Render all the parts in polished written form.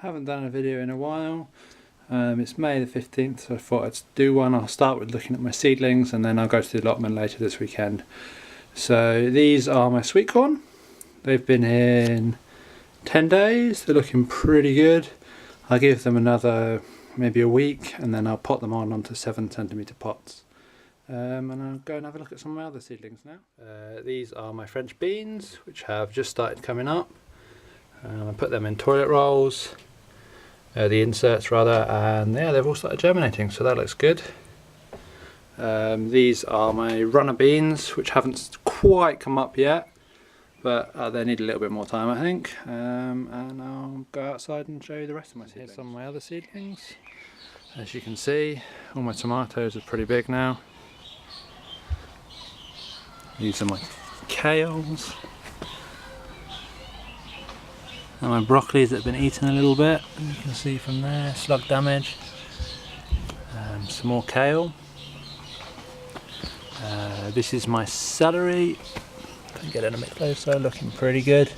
I haven't done a video in a while. It's May the 15th, so I thought I'd do one. I'll start with looking at my seedlings and then I'll go to the allotment later this weekend. So these are my sweet corn. They've been in 10 days. They're looking pretty good. I'll give them another maybe a week and then I'll pot them on onto 7cm pots. And I'll go and have a look at some of my other seedlings now. These are my French beans, which have just started coming up. I put them in toilet rolls, the inserts rather, and yeah, they've all started germinating, so that looks good. These are my runner beans, which haven't quite come up yet, but they need a little bit more time, I think. And I'll go outside and show you the rest of my seedlings. Here's some of my other seedlings. As you can see, all my tomatoes are pretty big now. These are my kales. And my broccolis that have been eaten a little bit, you can see from there, slug damage. Some more kale. This is my celery. Can get in a bit closer, looking pretty good.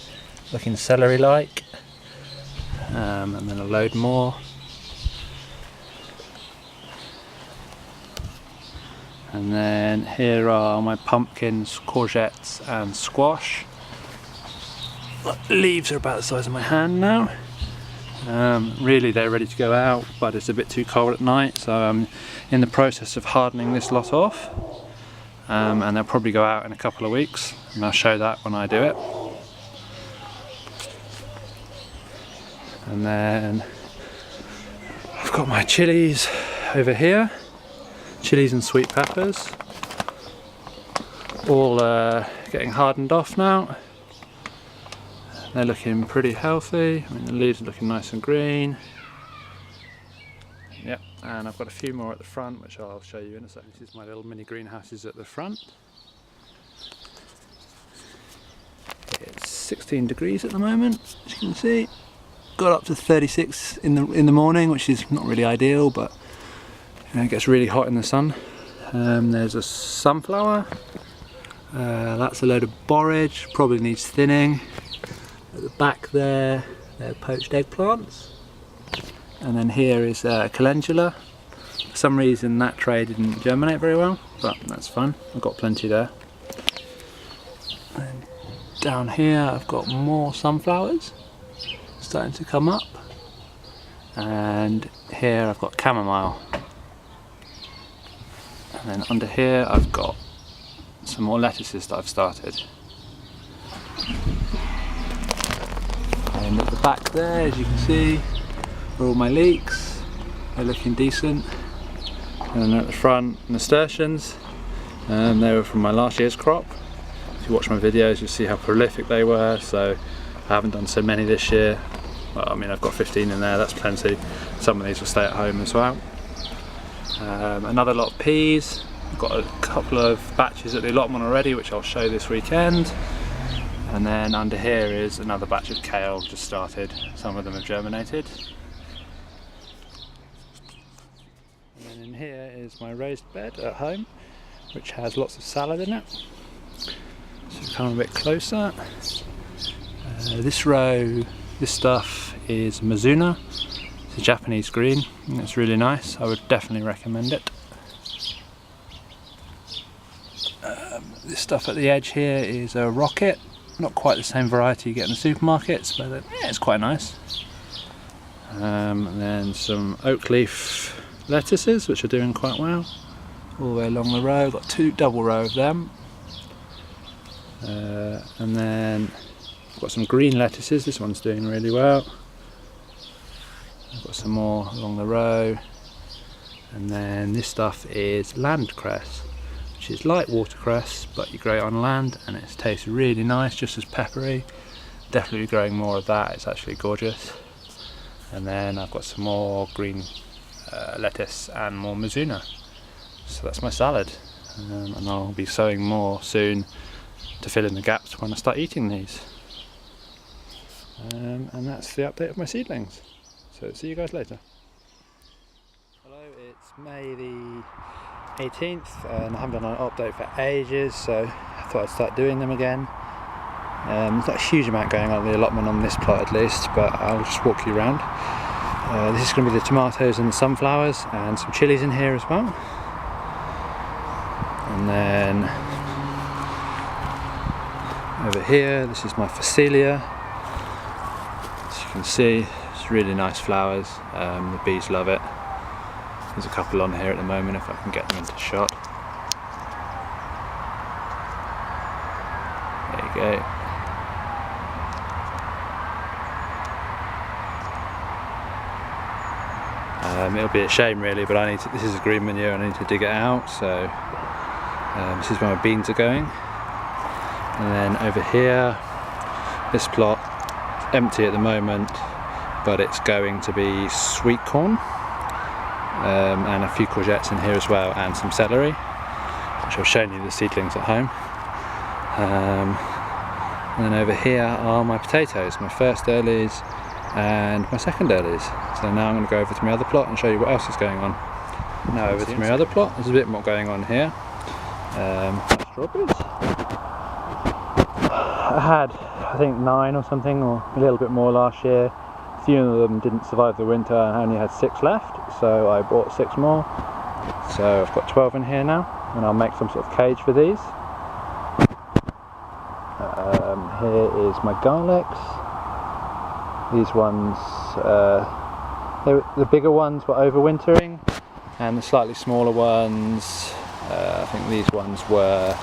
Looking celery-like. And then a load more. And then here are my pumpkins, courgettes and squash. Leaves are about the size of my hand now. Really they're ready to go out, but it's a bit too cold at night, so I'm in the process of hardening this lot off. And they'll probably go out in a couple of weeks, and I'll show that when I do it. And then I've got my chilies over here. Chilies and sweet peppers. All getting hardened off now. They're looking pretty healthy. I mean, the leaves are looking nice and green. Yep, and I've got a few more at the front, which I'll show you in a second. This is my little mini greenhouses at the front. It's 16 degrees at the moment, as you can see. Got up to 36 in the morning, which is not really ideal, but you know, it gets really hot in the sun. There's a sunflower. That's a load of borage, probably needs thinning. At the back there, they're poached eggplants. And then here is calendula. For some reason that tray didn't germinate very well, but that's fine. I've got plenty there. And down here I've got more sunflowers starting to come up. And here I've got chamomile. And then under here I've got some more lettuces that I've started. And at the back there, as you can see, are all my leeks. They're looking decent. And then at the front, nasturtiums. They were from my last year's crop. If you watch my videos, you'll see how prolific they were. So I haven't done so many this year. Well, I mean, I've got 15 in there, that's plenty. Some of these will stay at home as well. Another lot of peas. I've got a couple of batches at the allotment already, which I'll show this weekend. And then under here is another batch of kale just started. Some of them have germinated. And then in here is my raised bed at home, which has lots of salad in it. So come a bit closer. This row, this stuff is Mizuna. It's a Japanese green. It's really nice. I would definitely recommend it. This stuff at the edge here is a rocket. Not quite the same variety you get in the supermarkets, but yeah, it's quite nice. And then some oak leaf lettuces, which are doing quite well. All the way along the row, got two double row of them. And then I've got some green lettuces, this one's doing really well. I've got some more along the row. And then this stuff is land cress, which is like watercress, but you grow it on land and it tastes really nice, just as peppery. Definitely growing more of that, it's actually gorgeous. And then I've got some more green lettuce and more Mizuna. So that's my salad. And I'll be sowing more soon to fill in the gaps when I start eating these. And that's the update of my seedlings. So see you guys later. Hello, it's May the 18th and I haven't done an update for ages, so I thought I'd start doing them again. There's not a huge amount going on in the allotment on this plot at least, but I'll just walk you around. This is going to be the tomatoes and the sunflowers, and some chilies in here as well. And then over here, this is my phacelia. As you can see, it's really nice flowers. The bees love it. There's a couple on here at the moment if I can get them into shot. There you go. It'll be a shame really, but this is a green manure, I need to dig it out, so this is where my beans are going. And then over here, this plot, empty at the moment, but it's going to be sweet corn, and a few courgettes in here as well, and some celery, which I've shown you the seedlings at home. And then over here are my potatoes, my first earlies and my second earlies. So now I'm going to go over to my other plot and show you what else is going on. Now over to my other plot, there's a bit more going on here. Strawberries. I had, I think 9 or something, or a little bit more last year. A few of them didn't survive the winter, I only had 6 left, so I bought 6 more. So I've got 12 in here now, and I'll make some sort of cage for these. Here is my garlics. These ones, the bigger ones were overwintering, and the slightly smaller ones, I think these ones were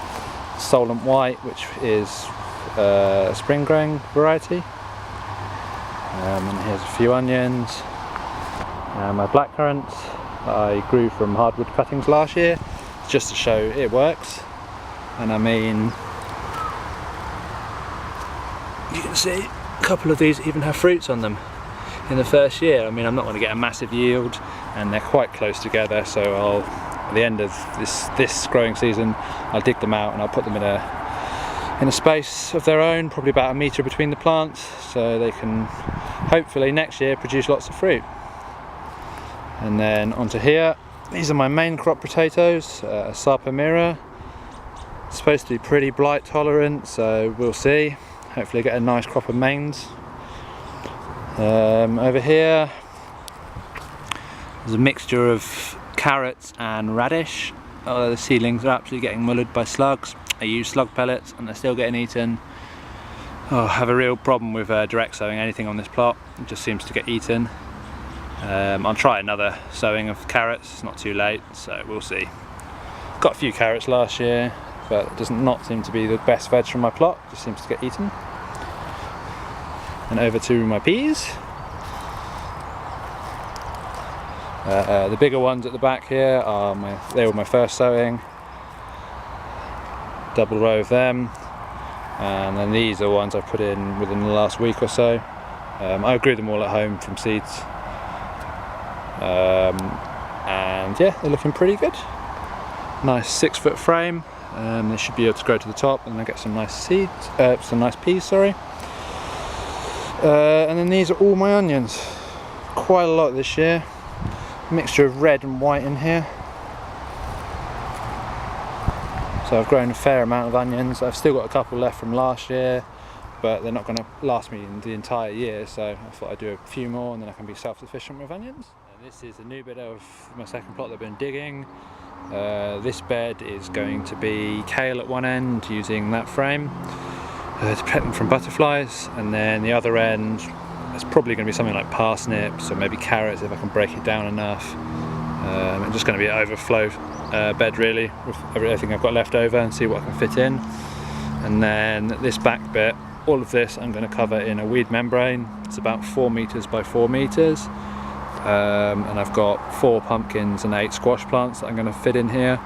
Solent White, which is a spring growing variety. And here's a few onions, and my blackcurrants that I grew from hardwood cuttings last year, just to show it works. And I mean, you can see a couple of these even have fruits on them in the first year. I mean, I'm not going to get a massive yield, and they're quite close together, so at the end of this growing season, I'll dig them out and I'll put them in a space of their own, probably about 1 metre between the plants, so they can hopefully next year produce lots of fruit. And then onto here, these are my main crop potatoes, Sarpamira. It's supposed to be pretty blight tolerant, so we'll see. Hopefully get a nice crop of mains. Over here there's a mixture of carrots and radish. The seedlings are absolutely getting mullered by slugs. I use slug pellets and they're still getting eaten. I have a real problem with direct sowing anything on this plot. It just seems to get eaten. I'll try another sowing of carrots, it's not too late, so we'll see. Got a few carrots last year, but it does not seem to be the best veg from my plot, it just seems to get eaten. And over to my peas. The bigger ones at the back here they were my first sowing. Double row of them. And then these are ones I've put in within the last week or so. I grew them all at home from seeds. And yeah, they're looking pretty good. Nice 6-foot frame. They should be able to grow to the top, and I get some nice seeds, some nice peas, sorry. And then these are all my onions. Quite a lot this year. Mixture of red and white in here. So I've grown a fair amount of onions. I've still got a couple left from last year, but they're not going to last me the entire year, so I thought I'd do a few more and then I can be self-sufficient with onions. And this is a new bit of my second plot that I've been digging. This bed is going to be kale at one end using that frame to protect them from butterflies, and then the other end is probably going to be something like parsnips or maybe carrots if I can break it down enough. It's just going to be an overflow bed really with everything I've got left over and see what I can fit in. And then this back bit, all of this I'm going to cover in a weed membrane. It's about 4 meters by 4 meters. And I've got 4 pumpkins and 8 squash plants that I'm going to fit in here.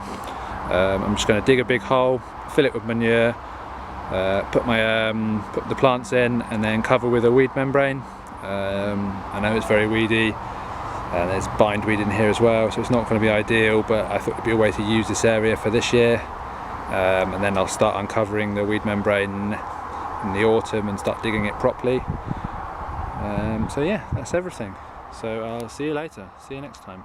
I'm just going to dig a big hole, fill it with manure, put the plants in, and then cover with a weed membrane. I know it's very weedy, and there's bindweed in here as well, so it's not going to be ideal, but I thought it'd be a way to use this area for this year. And then I'll start uncovering the weed membrane in the autumn and start digging it properly. So yeah, that's everything. So I'll see you later. See you next time.